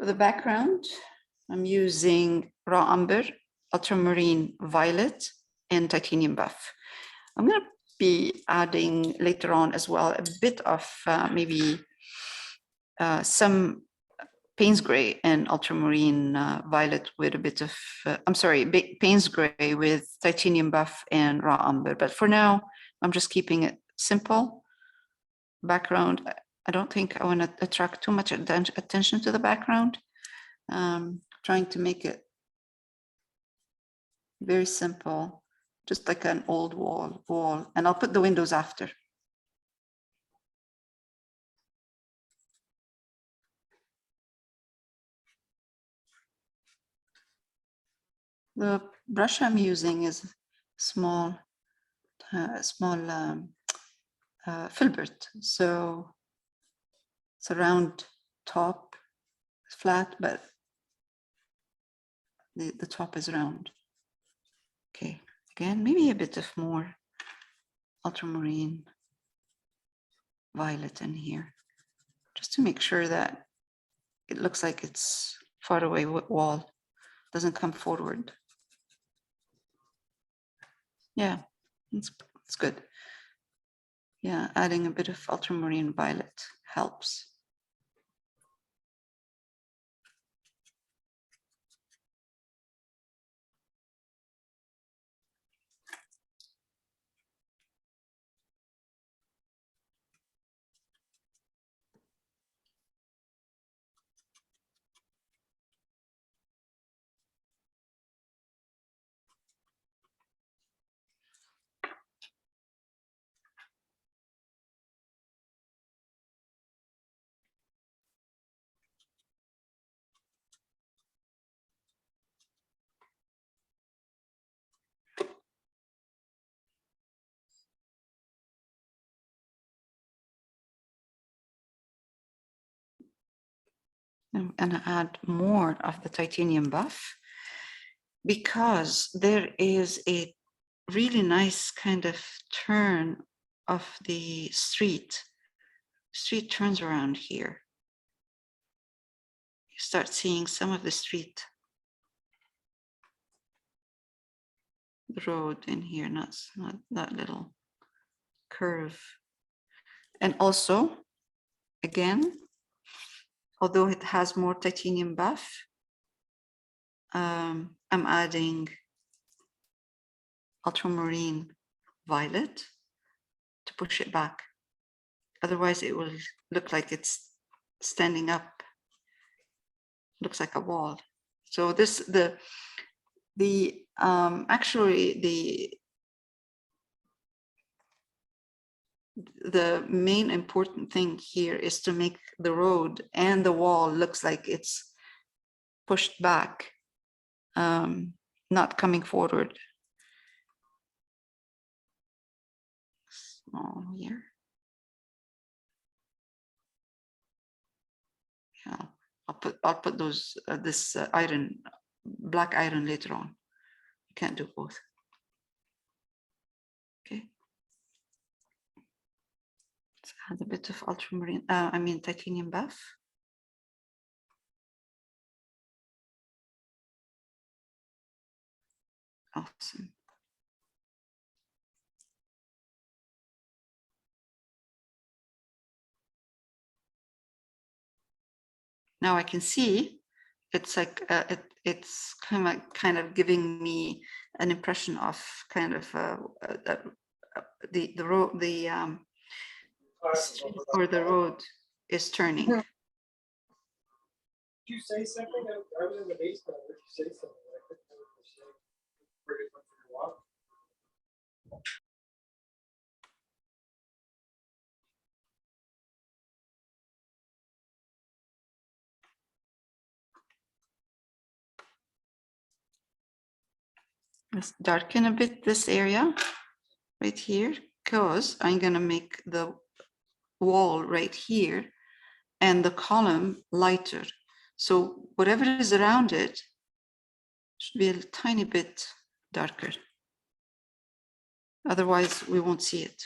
For the background, I'm using raw umber, ultramarine violet, and titanium buff. I'm going to be adding later on as well a bit of maybe some Payne's gray and ultramarine violet with a bit of, I'm sorry, Payne's gray with titanium buff and raw umber. But for now, I'm just keeping it simple. Background, I don't think I want to attract too much attention to the background. Trying to make it very simple, just like an old wall, and I'll put the windows after. The brush I'm using is small filbert, so it's a round top, flat, but the top is round. Okay, again, maybe a bit of more ultramarine violet in here, just to make sure that it looks like it's far away wall, doesn't come forward. Yeah, it's good. Yeah, adding a bit of ultramarine violet helps. I'm gonna add more of the titanium buff because there is a really nice kind of turn of the street. Street turns around here. You start seeing some of the street. The road in here, not that little curve. And also, again, although it has more titanium buff, I'm adding ultramarine violet to push it back. Otherwise, it will look like it's standing up, looks like a wall. So this, actually the main important thing here is to make the road and the wall looks like it's pushed back, not coming forward. Small here. Yeah, I'll put those this iron, black iron later on. You can't do both. Okay. Let's add a bit of ultramarine, titanium buff. Awesome. Now I can see it's like it's kind of giving me an impression of kind of the road, or the road is turning. Did you say something? I was in the basement. Did you say something? Let's darken a bit this area right here, because I'm going to make the wall right here and the column lighter. So whatever is around it should be a tiny bit darker. Otherwise, we won't see it.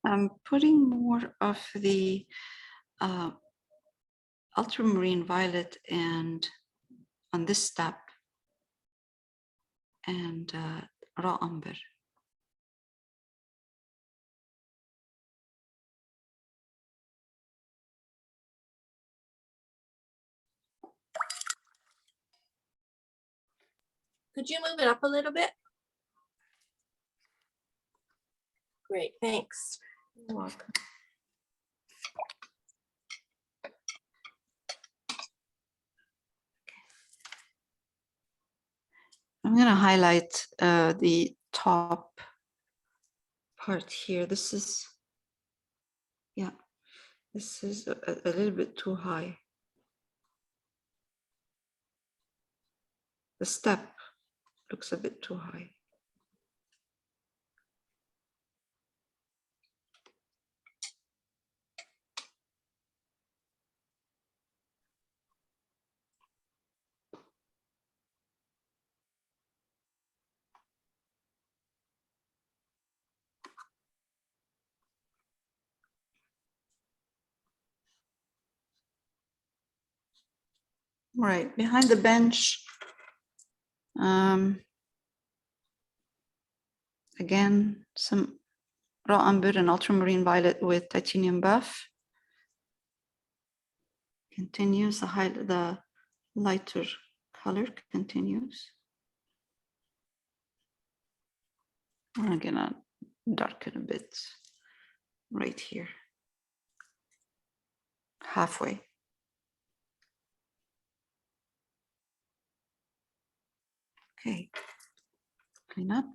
I'm putting more of the ultramarine violet and on this step and raw umber. Could you move it up a little bit? Great, thanks. You're welcome. I'm going to highlight the top part here. This is, yeah, this is a little bit too high. The step looks a bit too high. Right, behind the bench, again, some raw umber and ultramarine violet with titanium buff. Continues, the lighter color continues. I'm gonna darken a bit right here, halfway. Okay, clean up.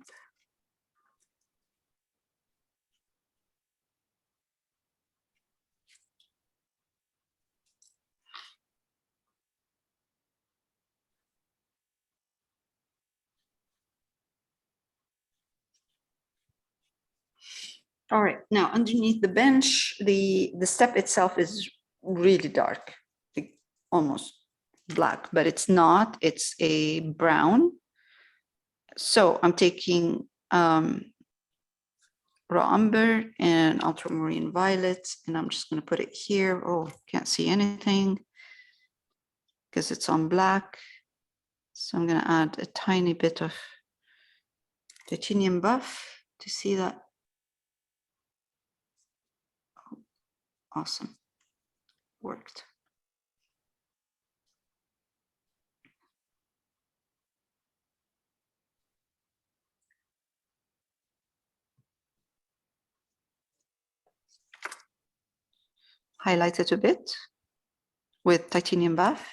All right, now underneath the bench, the step itself is really dark, like almost black, but it's not, it's a brown. So I'm taking raw umber and ultramarine violet, and I'm just going to put it here. Oh, can't see anything because it's on black. So I'm going to add a tiny bit of titanium buff to see that. Awesome, worked. Highlight it a bit with titanium buff.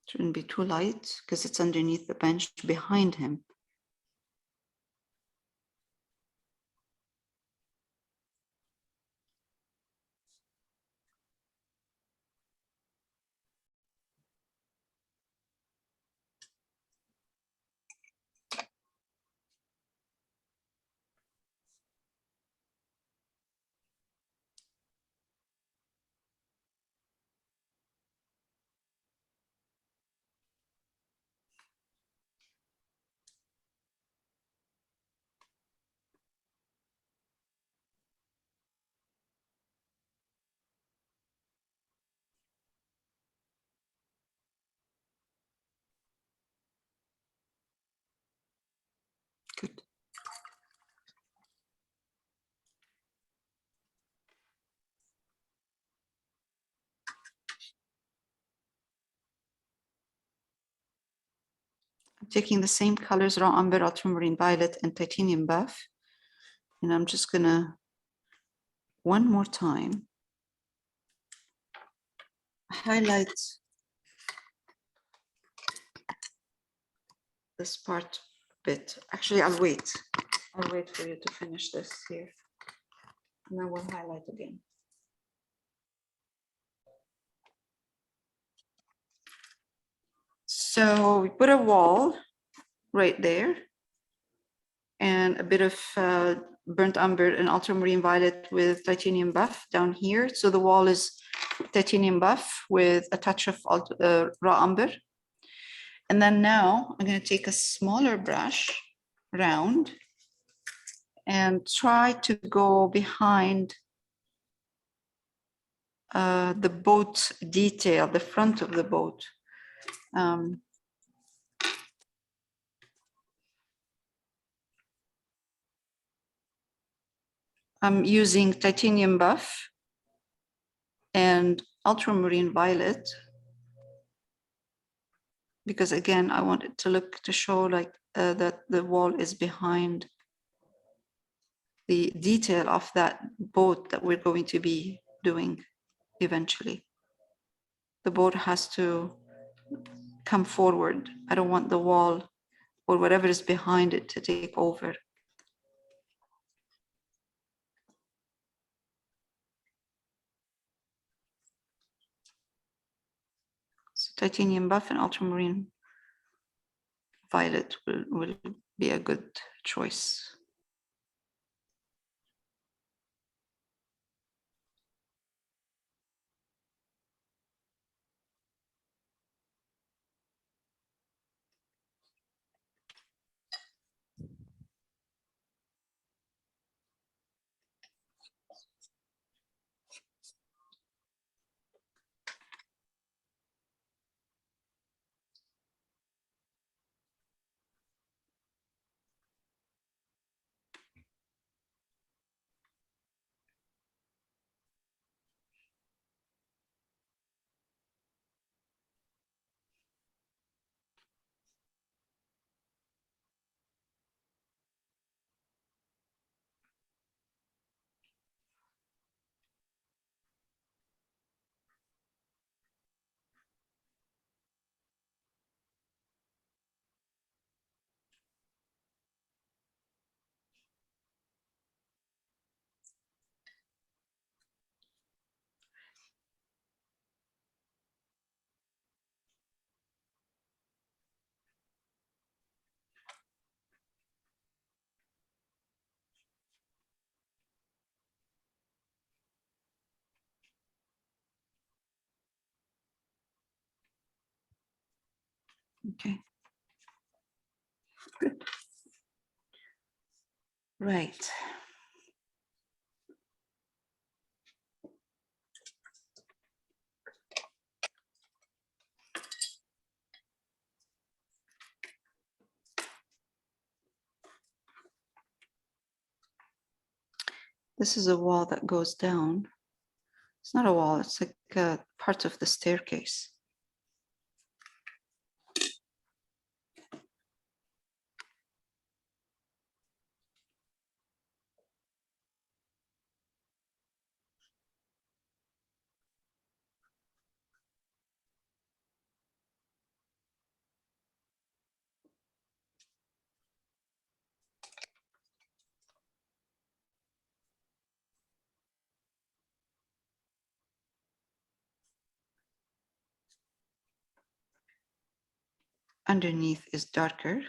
Shouldn't be too light because it's underneath the bench behind him. Good. I'm taking the same colors, raw umber, ultramarine violet, and titanium buff. And I'm just gonna, one more time, highlight this part a bit. Actually, I'll wait. I'll wait for you to finish this here. And then we'll highlight again. So we put a wall, right there, and a bit of burnt umber and ultramarine violet with titanium buff down here. So the wall is titanium buff with a touch of raw umber. And then now I'm going to take a smaller brush, round, and try to go behind the boat detail, the front of the boat. I'm using titanium buff and ultramarine violet because again, I want it to look, to show like that the wall is behind the detail of that boat that we're going to be doing eventually. The boat has to come forward. I don't want the wall or whatever is behind it to take over. So titanium buff and ultramarine violet will be a good choice. Okay. Good. Right. This is a wall that goes down. It's not a wall, it's like a part of the staircase. Underneath is darker.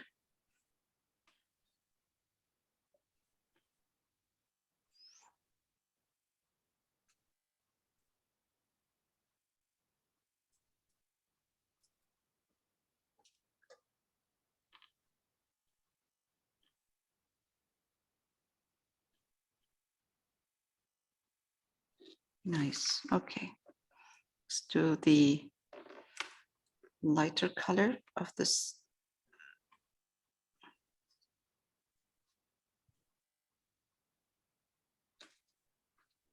Nice. Okay. Let's do the lighter color of this.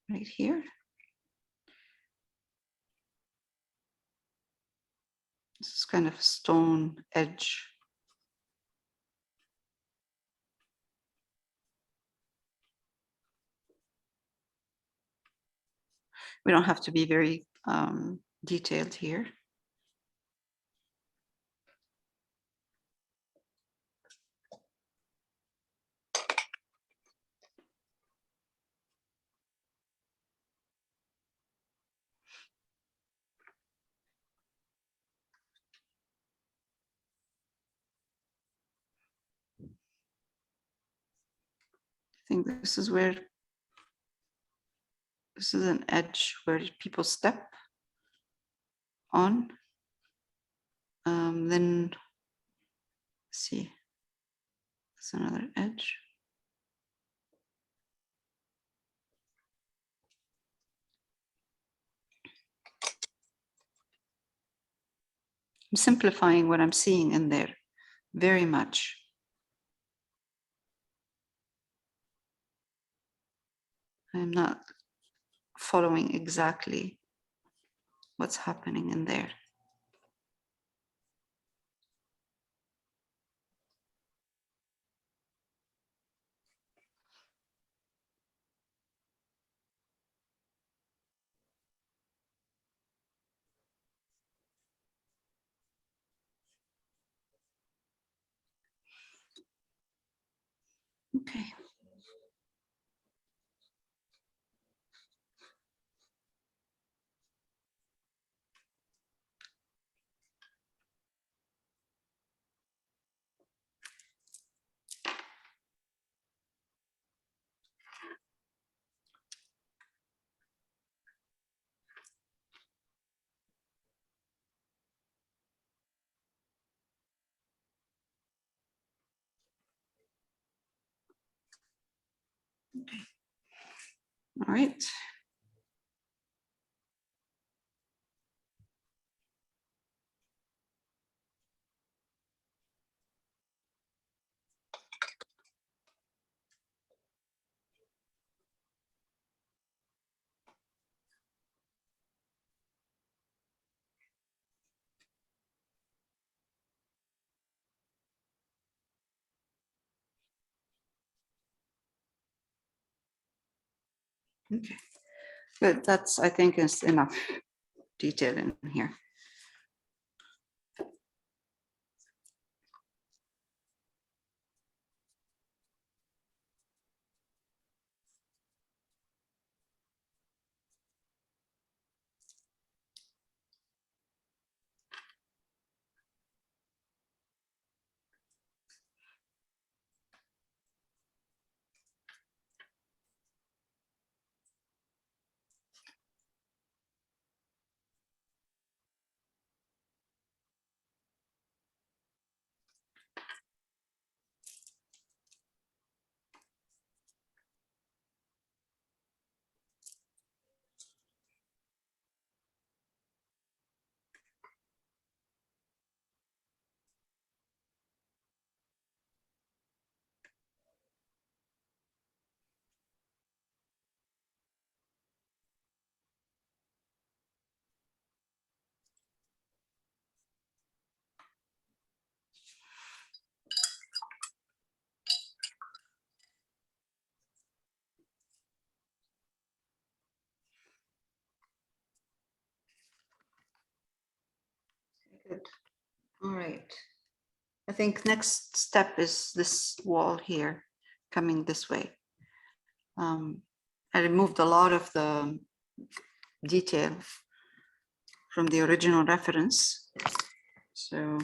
Right here. This is kind of a stone edge. We don't have to be very detailed here. think this is where, this is an edge where people step on. Then, let's see, that's another edge. I'm simplifying what I'm seeing in there very much. I'm not following exactly what's happening in there. Okay. All right. Okay. Good. That's, I think, is enough detail in here. Good. All right. I think next step is this wall here coming this way. I removed a lot of the detail from the original reference. So,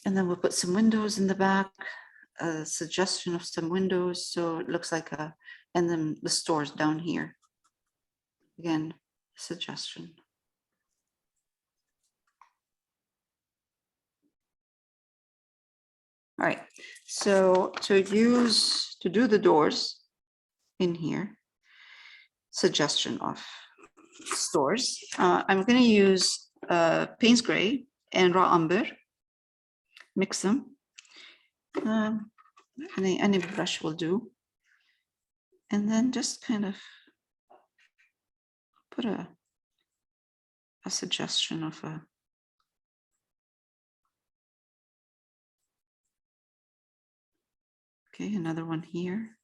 and then we'll put some windows in the back, a suggestion of some windows. So it looks like a, and then the stores down here. Again, suggestion. All right, so to do the doors in here, suggestion of stores, I'm going to use Payne's Gray and Raw Umber, mix them. Any brush will do. And then just kind of put a suggestion of a, okay, another one here.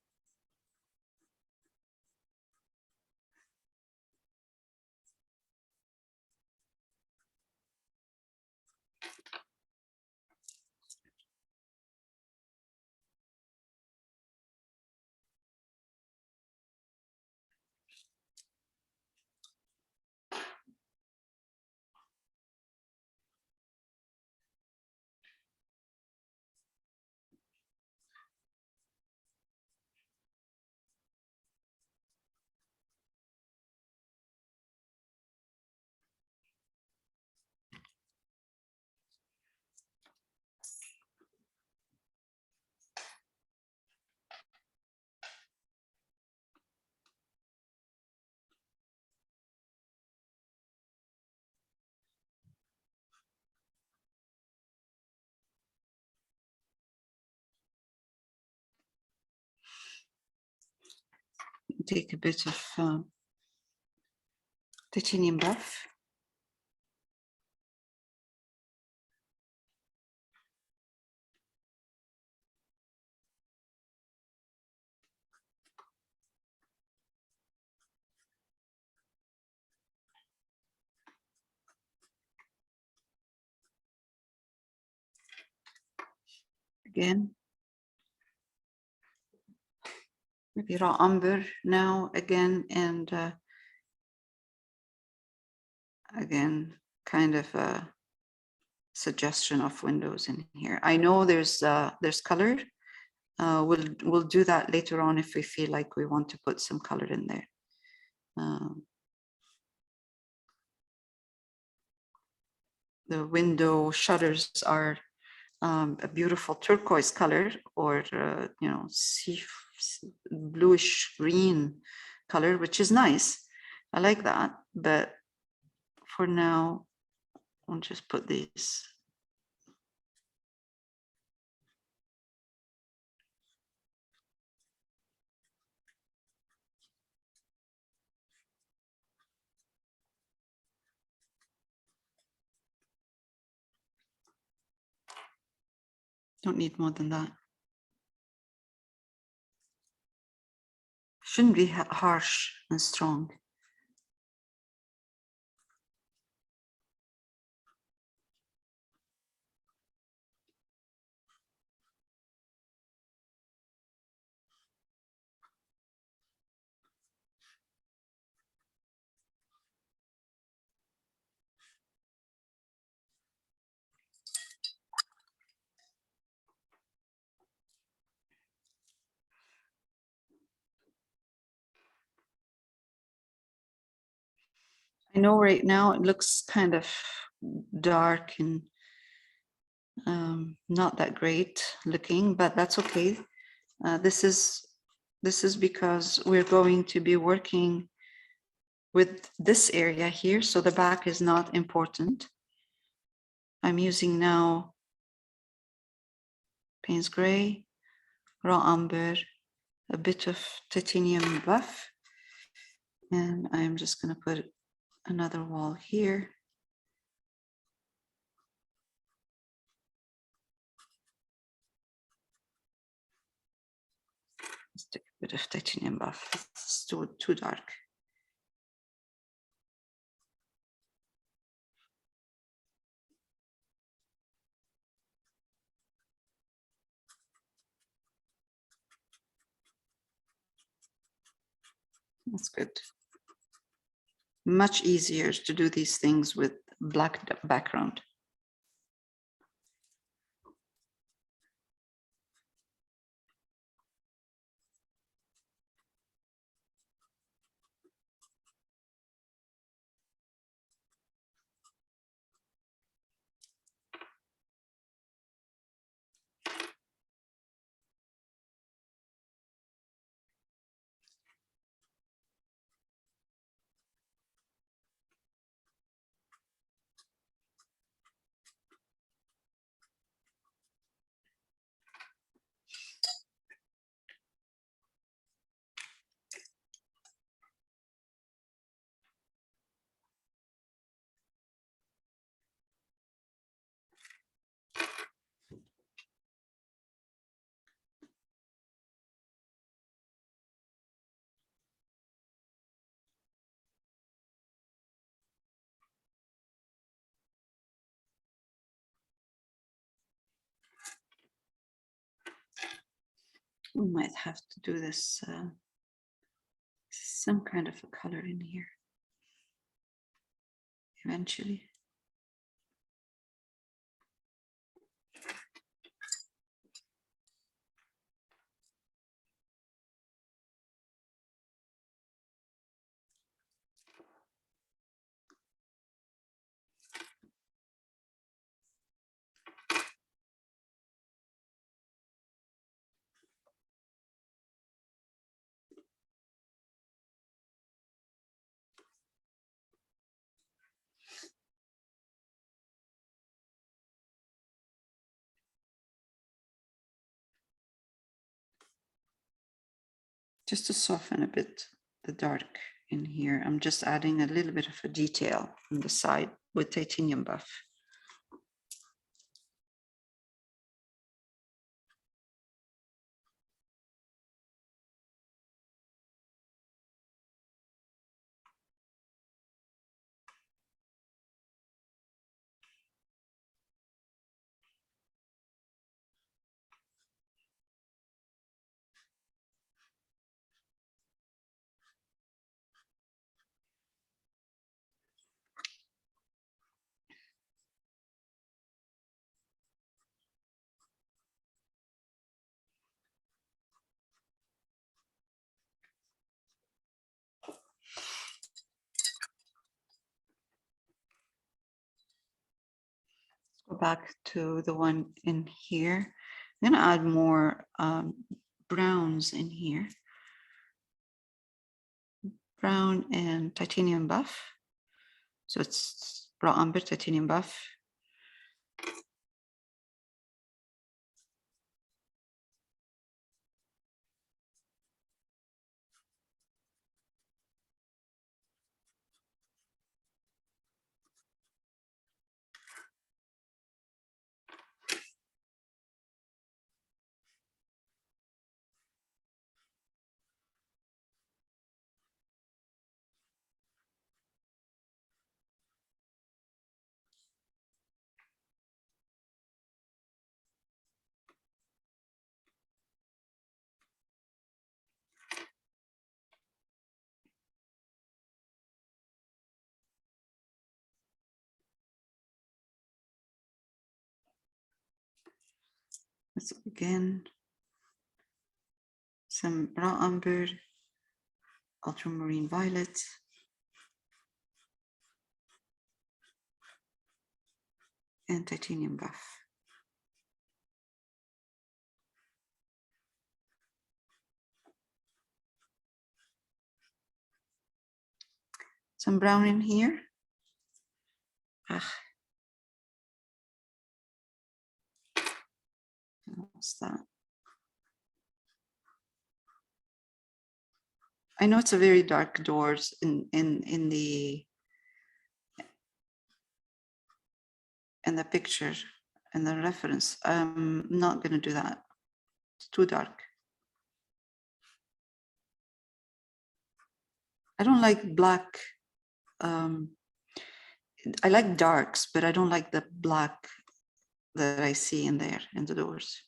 take a bit of titanium buff. Again, maybe raw umber now again, and again, kind of a suggestion of windows in here. I know there's color. We'll do that later on if we feel like we want to put some color in there. The window shutters are a beautiful turquoise color, or you know, bluish green color, which is nice. I like that, but for now, I'll just put these. Don't need more than that. Shouldn't be harsh and strong. I know right now it looks kind of dark and not that great looking, but that's okay. This is because we're going to be working with this area here, so the back is not important. I'm using now Payne's Gray, raw umber, a bit of titanium buff, and I'm just going to put another wall here. Let's take a bit of titanium buff. It's too dark. That's good. Much easier to do these things with black background. We might have to do this, some kind of a color in here eventually. Just to soften a bit. the dark in here. I'm just adding a little bit of a detail on the side with titanium buff. Go back to the one in here. I'm gonna add more browns in here. Brown and titanium buff. So it's raw umber, titanium buff. Let's again, some raw umber, ultramarine violet, and titanium buff. Some brown in here. What's that? I know it's a very dark doors in the picture and the reference. I'm not going to do that. It's too dark. I don't like black. I like darks, but I don't like the black that I see in there in the doors.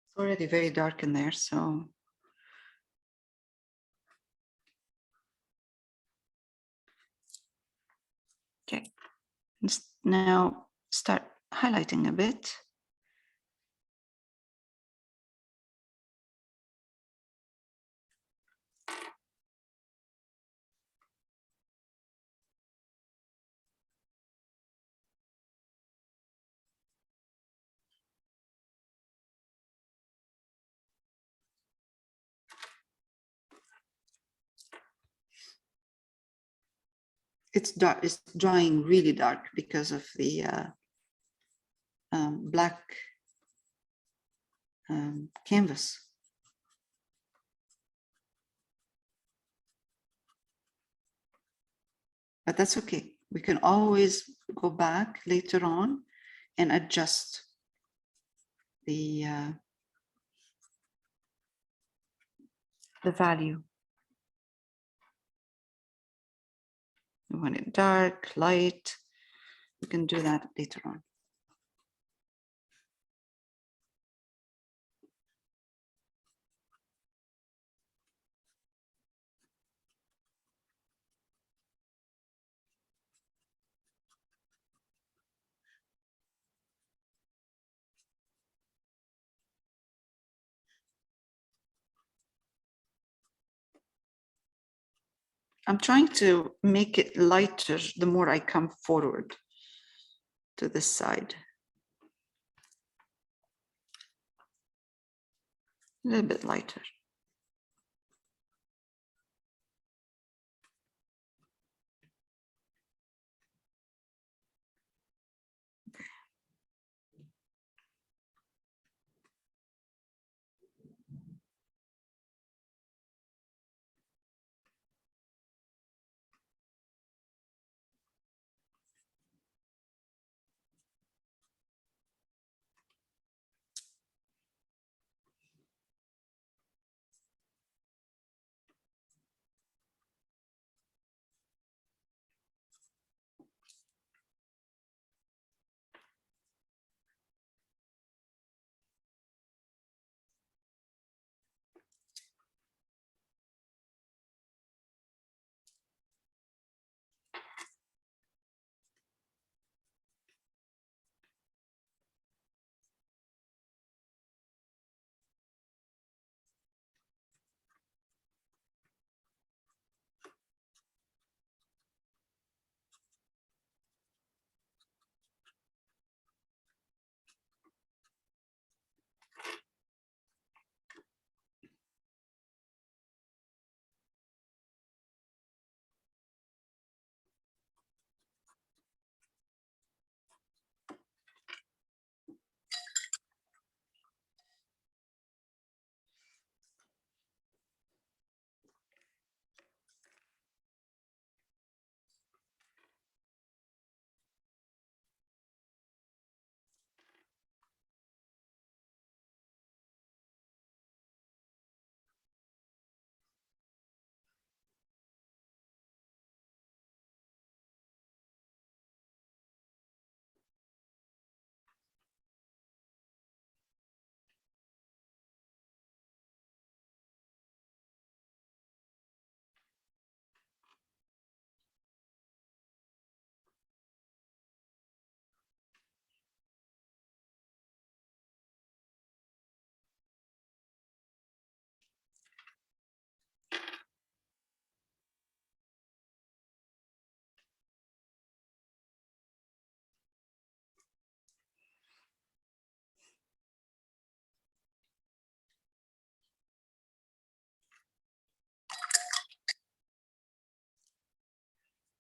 It's already very dark in there, so. Okay, let's now start highlighting a bit. It's dark, it's drying really dark because of the black canvas. But that's okay. We can always go back later on and adjust the value. We want it dark, light. We can do that later on. I'm trying to make it lighter the more I come forward to this side. A little bit lighter.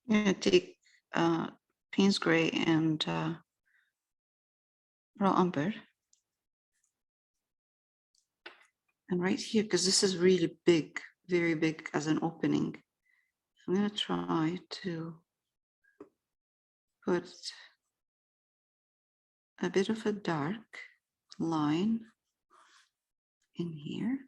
I'm gonna take Payne's Gray and raw umber. And right here, because this is really big, very big as an opening, I'm gonna try to put a bit of a dark line in here.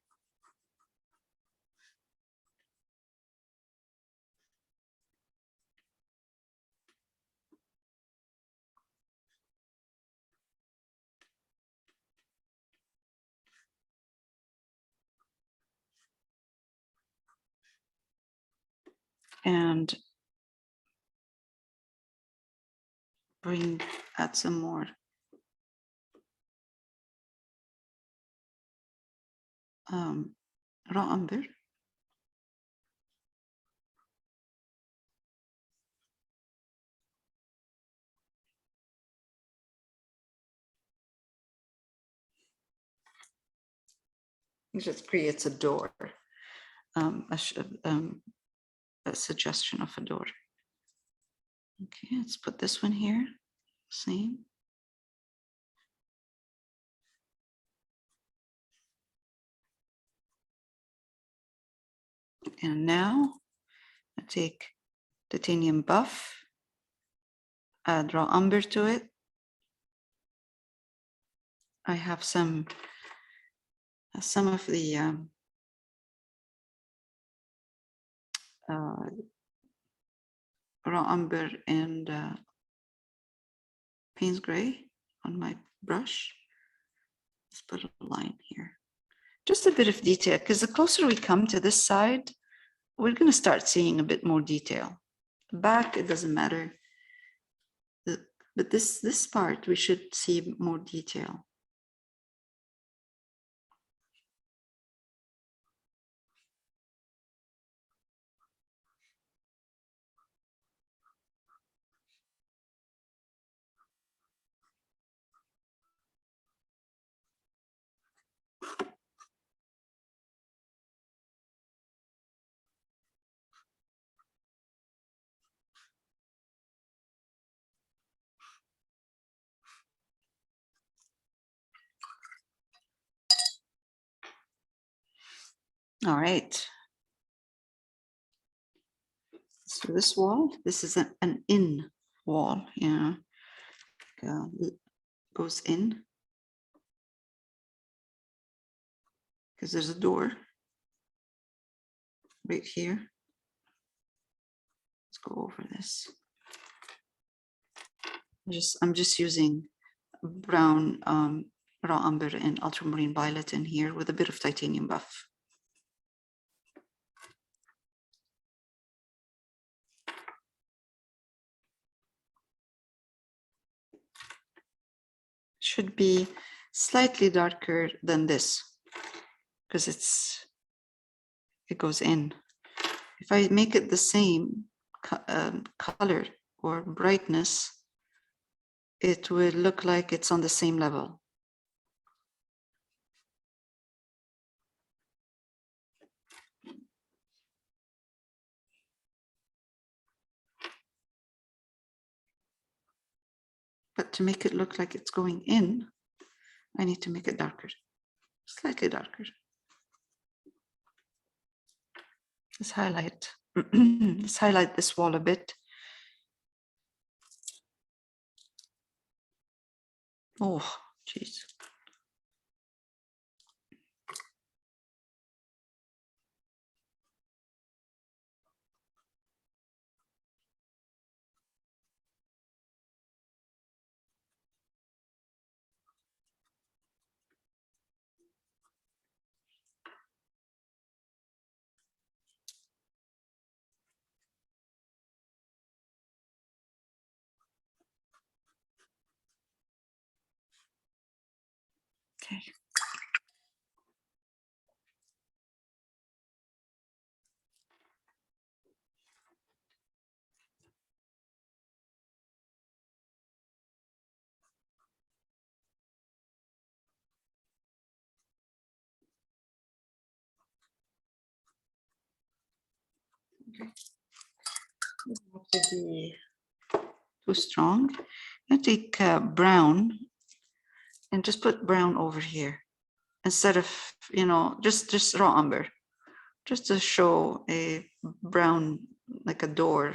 And add some more raw umber. It just creates a door, a suggestion of a door. Okay, let's put this one here, same. And now I take titanium buff, add raw umber to it. I have some of the raw umber and Payne's Gray on my brush. Let's put a line here. Just a bit of detail, because the closer we come to this side, we're going to start seeing a bit more detail. The back, it doesn't matter. But this part, we should see more detail. All right. So this wall, this is an in wall, yeah. Goes in because there's a door right here. Let's go over this. I'm just using brown raw umber and ultramarine violet in here with a bit of titanium buff. Should be slightly darker than this because it goes in. If I make it the same color or brightness, it will look like it's on the same level. But to make it look like it's going in, I need to make it darker, slightly darker. Let's highlight. Let's highlight this wall a bit. Oh, geez. Okay. to be too strong. I'm gonna take brown and just put brown over here instead of, you know, just raw umber, just to show a brown, like a door,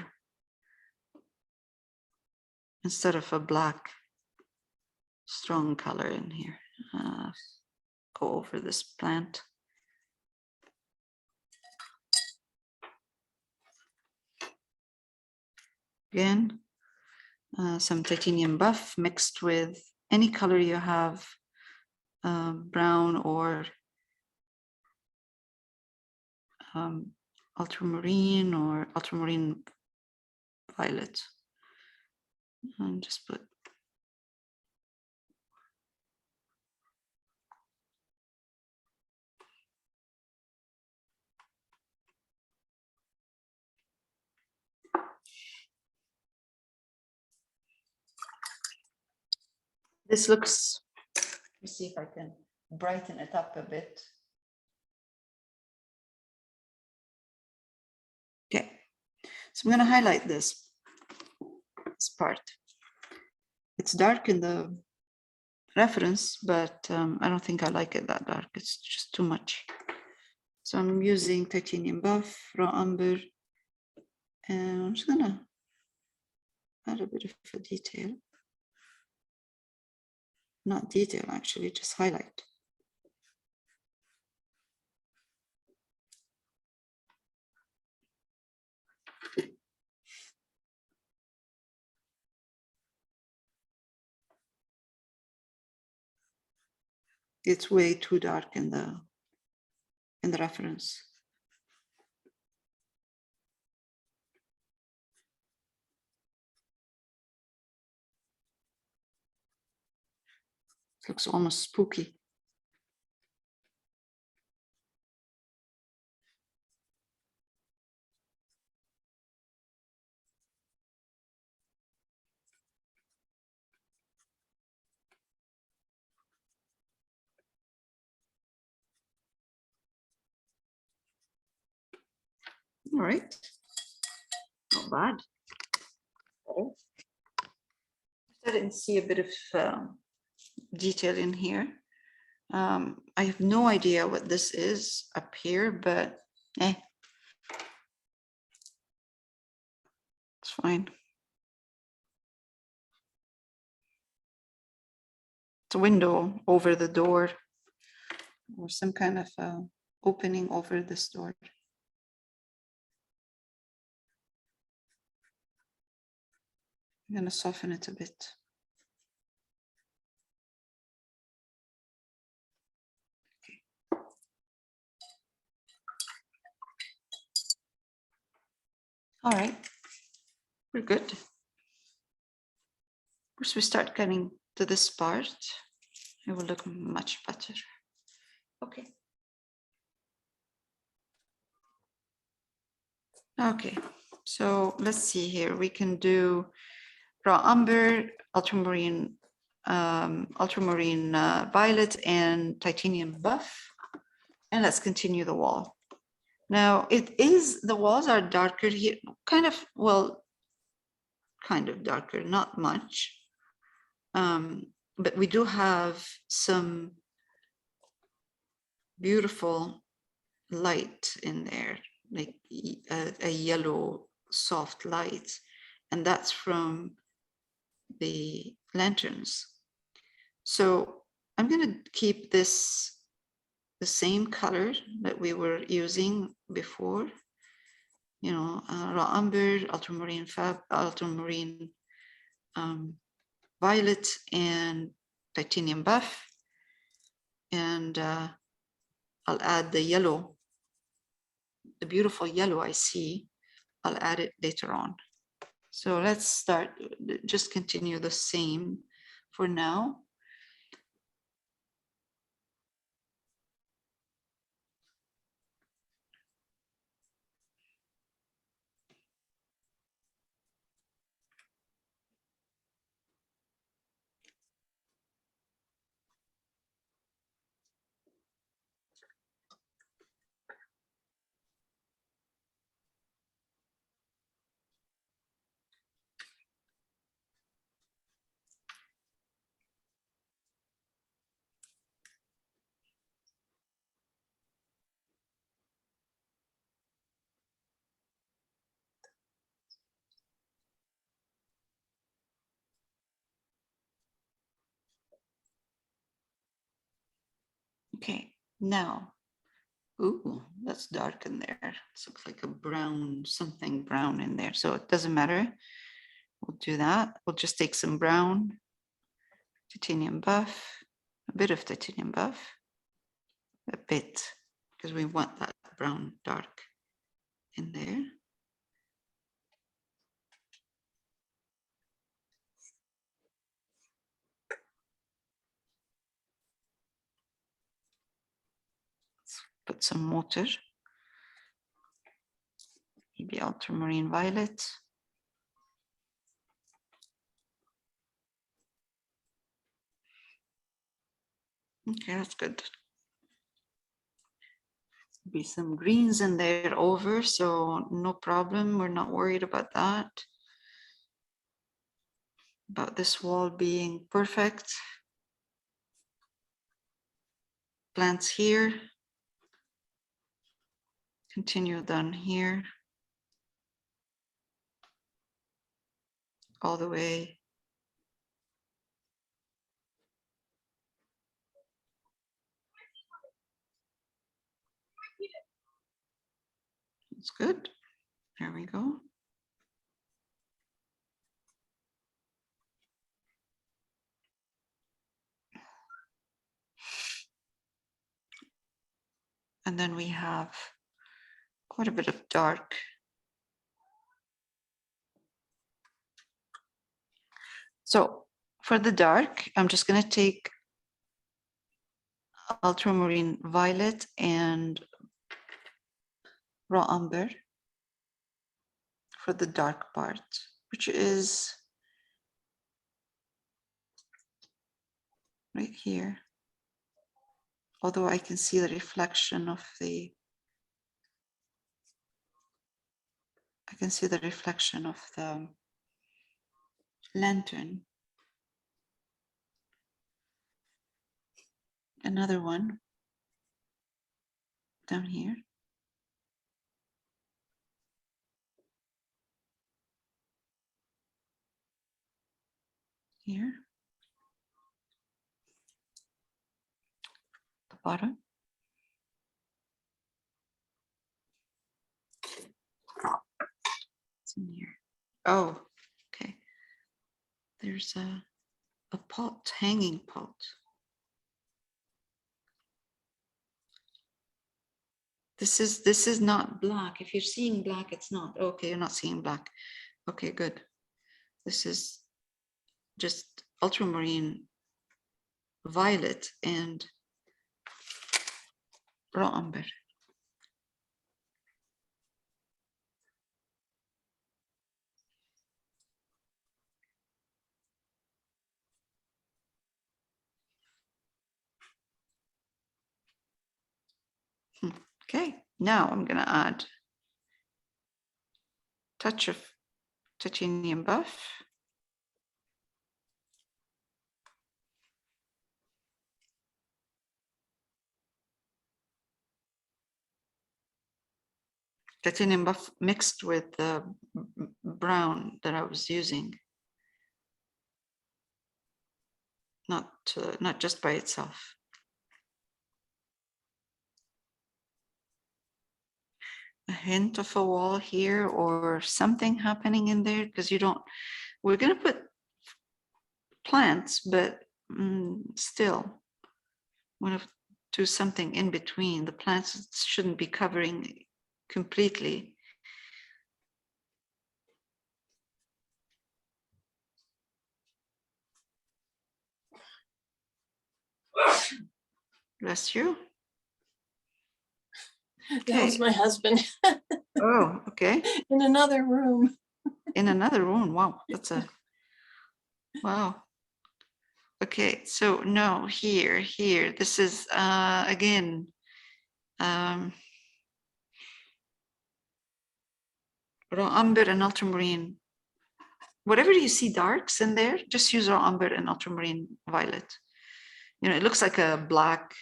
instead of a black strong color in here. Go over this plant. Again, some titanium buff mixed with any color you have, brown or ultramarine or ultramarine violet. And just put this looks, let me see if I can brighten it up a bit. Okay, so I'm going to highlight this part. It's dark in the reference, but I don't think I like it that dark. It's just too much. So I'm using titanium buff, raw umber, and I'm just going to add a bit of a detail. Not detail, actually, just highlight. It's way too dark in the reference. It looks almost spooky. All right, not bad. I didn't see a bit of detail in here. I have no idea what this is up here, but it's fine. It's a window over the door, or some kind of opening over this door. I'm going to soften it a bit. All right, we're good. Once we start getting to this part, it will look much better. Okay. Okay, so let's see here. We can do raw umber, ultramarine, violet, and titanium buff. And let's continue the wall. Now the walls are darker here, kind of darker, not much. But we do have some beautiful light in there, like a yellow soft light, and that's from the lanterns. So I'm going to keep this the same color that we were using before, you know, raw umber, ultramarine violet, and titanium buff. And I'll add the yellow, the beautiful yellow I see. I'll add it later on. So let's start, just continue the same for now. Now, ooh, that's dark in there. It looks like a brown, something brown in there. So it doesn't matter. We'll do that. We'll just take some brown, titanium buff, a bit of titanium buff, a bit, because we want that brown dark in there. Put some water, maybe ultramarine violet. Okay, that's good. Be some greens in there over, so no problem. We're not worried about that. About this wall being perfect. Plants here. Continue down here. All the way. That's good. There we go. And then we have quite a bit of dark. So for the dark, I'm just going to take ultramarine violet and raw umber for the dark part, which is right here. Although I can see the reflection of the, lantern. Another one down here. Here. The bottom. It's in here. Oh, okay. There's a pot, hanging pot. This is not black. If you're seeing black, it's not. Okay, you're not seeing black. Okay, good. This is just ultramarine violet and raw umber. Okay, now I'm going to add touch of titanium buff. Titanium buff mixed with the brown that I was using. Not just by itself. A hint of a wall here or something happening in there, because we're going to put plants, but still want to do something in between. The plants shouldn't be covering completely. Bless you. That was my husband Oh, okay. in another room. In another room. Wow, that's a wow. Okay, so no, here. This is again raw umber and ultramarine. Whatever you see darks in there, just use raw umber and ultramarine violet. You know, it looks like a black.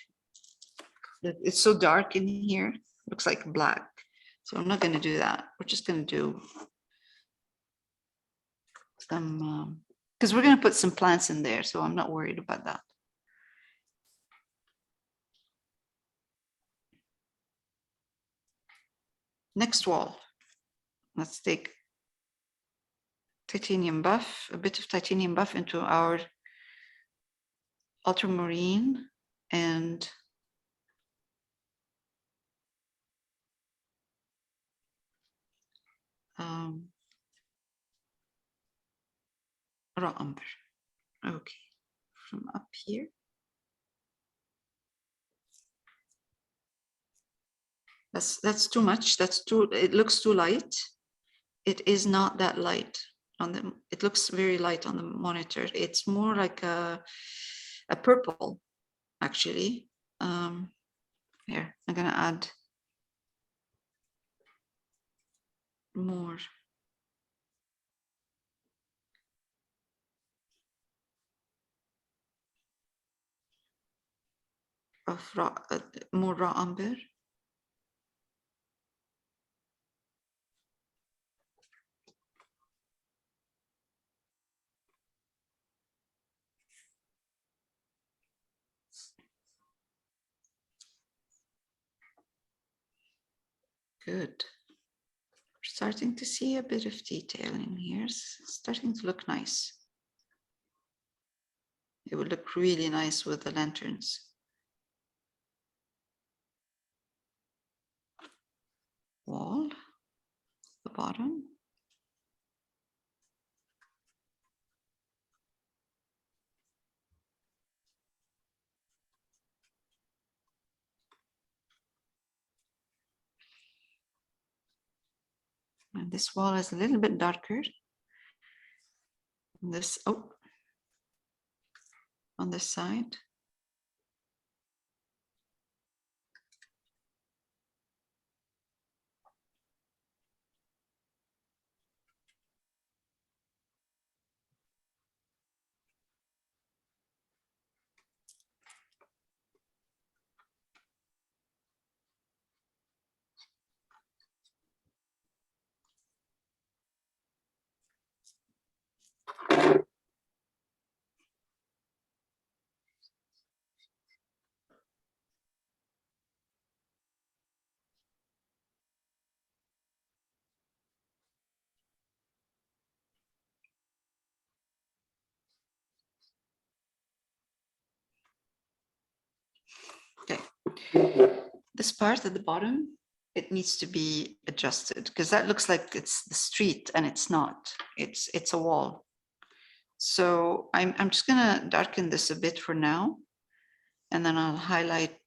It's so dark in here. It looks like black. So I'm not going to do that. We're just going to do some, because we're going to put some plants in there. So I'm not worried about that. Next wall. Let's take titanium buff, a bit of titanium buff into our ultramarine and raw umber. Okay, from up here. That's too much. That's too. It looks too light. It is not that light on the. It looks very light on the monitor. It's more like a purple, actually. Here, I'm gonna add more. Of raw, more raw umber. Good. We're starting to see a bit of detail in here. It's starting to look nice. It would look really nice with the lanterns. Wall, the bottom. And this wall is a little bit darker. This, oh, on this side. Okay. This part at the bottom, it needs to be adjusted because that looks like it's the street and it's not. It's a wall. So I'm just gonna darken this a bit for now, and then I'll highlight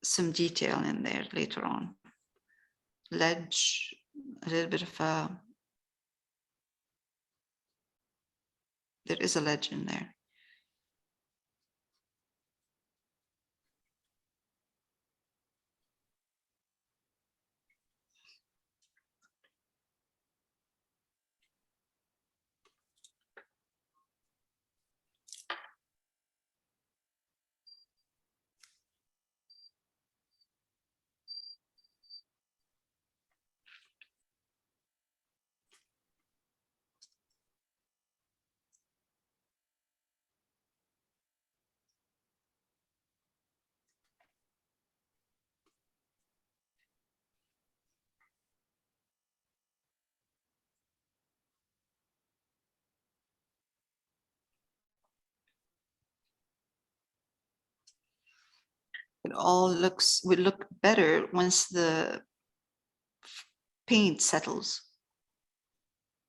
some detail in there later on. Ledge, a little bit of a, there is a ledge in there. It all will look better once the paint settles.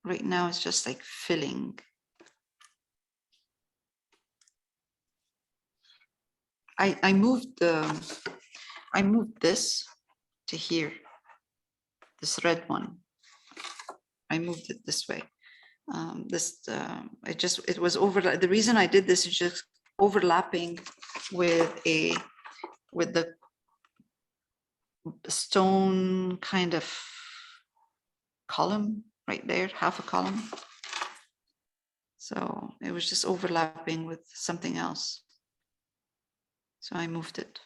Right now it's just like filling. I moved this to here, this red one. I moved it this way. It was over. The reason I did this is just overlapping with the stone kind of column right there, half a column. So it was just overlapping with something else. So I moved it.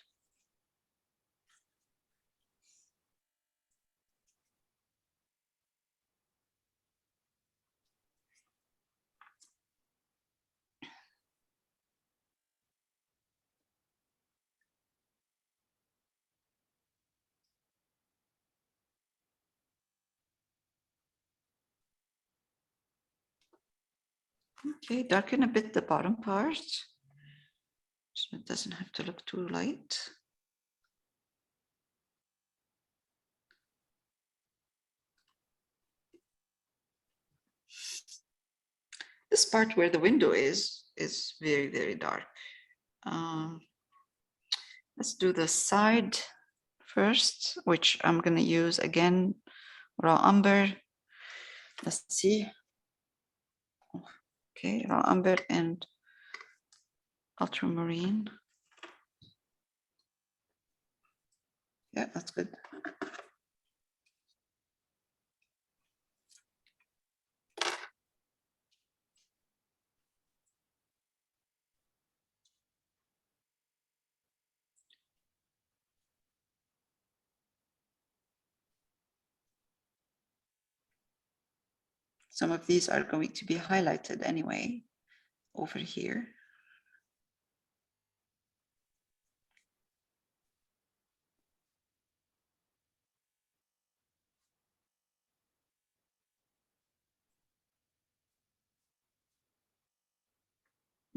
Okay, darken a bit the bottom part. So it doesn't have to look too light. This part where the window is very, very dark. Let's do the side first, which I'm going to use again, raw umber. Let's see. Okay, raw umber and ultramarine. Yeah, that's good. Some of these are going to be highlighted anyway over here.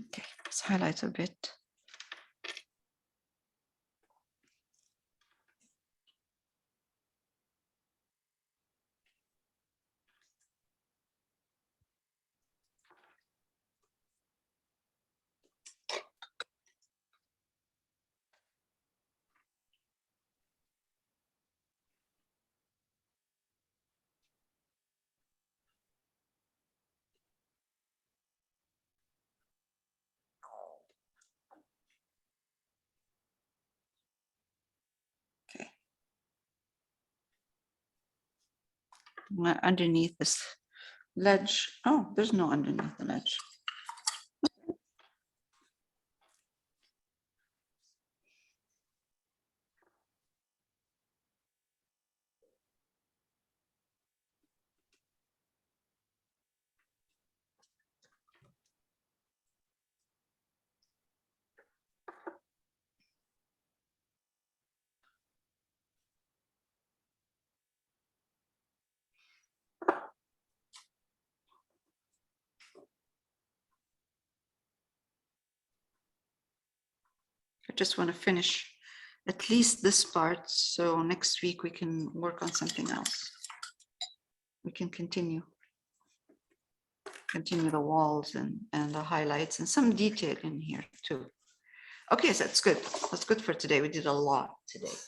Okay, let's highlight a bit. Okay. Underneath this ledge. Oh, there's no underneath the ledge. I just want to finish at least this part, so next week we can work on something else. We can continue the walls and the highlights and some detail in here too. Okay, so that's good. That's good for today. We did a lot today.